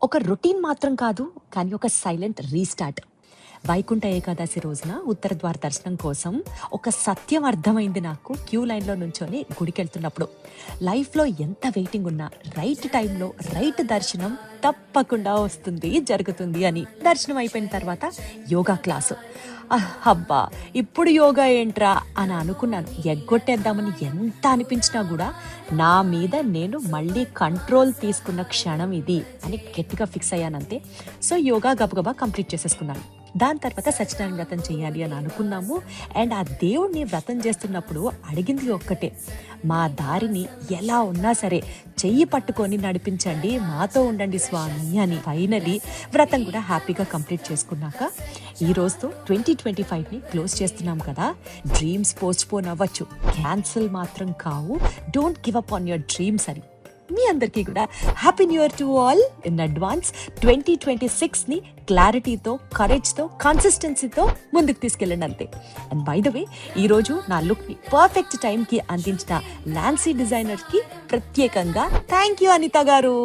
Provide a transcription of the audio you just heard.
ఒక రొటీన్ మాత్రం కాదు, కానీ ఒక సైలెంట్ రీస్టార్ట్. వైకుంఠ ఏకాదశి రోజున ఉత్తర ద్వార దర్శనం కోసం ఒక సత్యం అర్థమైంది నాకు క్యూ లైన్లో నుంచొని గుడికెళ్తున్నప్పుడు. లైఫ్లో ఎంత వెయిటింగ్ ఉన్నా రైట్ టైంలో రైట్ దర్శనం తప్పకుండా వస్తుంది, జరుగుతుంది అని. దర్శనం అయిపోయిన తర్వాత యోగా క్లాసు. అబ్బా, ఇప్పుడు యోగా ఏంట్రా అని అనుకున్నాను. ఎగ్గొట్టేద్దామని ఎంత అనిపించినా కూడా నా మీద నేను మళ్ళీ కంట్రోల్ తీసుకున్న క్షణం ఇది అని గట్టిగా ఫిక్స్ అయ్యానంతే. సో యోగా గబగబా కంప్లీట్ చేసేసుకున్నాను. దాని తర్వాత సత్యనారాయణ వ్రతం చేయాలి అని అనుకున్నాము. అండ్ ఆ దేవుడిని వ్రతం చేస్తున్నప్పుడు అడిగింది ఒక్కటే, మా దారిని ఎలా ఉన్నా సరే చెయ్యి పట్టుకొని నడిపించండి, మాతో ఉండండి స్వామి అని. ఫైనలీ వ్రతం కూడా హ్యాపీగా కంప్లీట్ చేసుకున్నాక ఈ రోజుతో 2025ని క్లోజ్ చేస్తున్నాం కదా. డ్రీమ్స్ పోస్ట్ పోన్ అవ్వచ్చు, క్యాన్సిల్ మాత్రం కావు. Don't give up on your dreams అని మీ అందరికీ కూడా happy new year to all in advance. 2026ని క్లారిటీతో, కరేజ్తో, కన్సిస్టెన్సీతో ముందుకు తీసుకెళ్ళండి అంతే. అండ్ బై ద వే, ఈరోజు నా లుక్ని పర్ఫెక్ట్ టైంకి అందించిన లాన్సీ డిజైనర్కి ప్రత్యేకంగా థ్యాంక్ యూ అనిత గారు.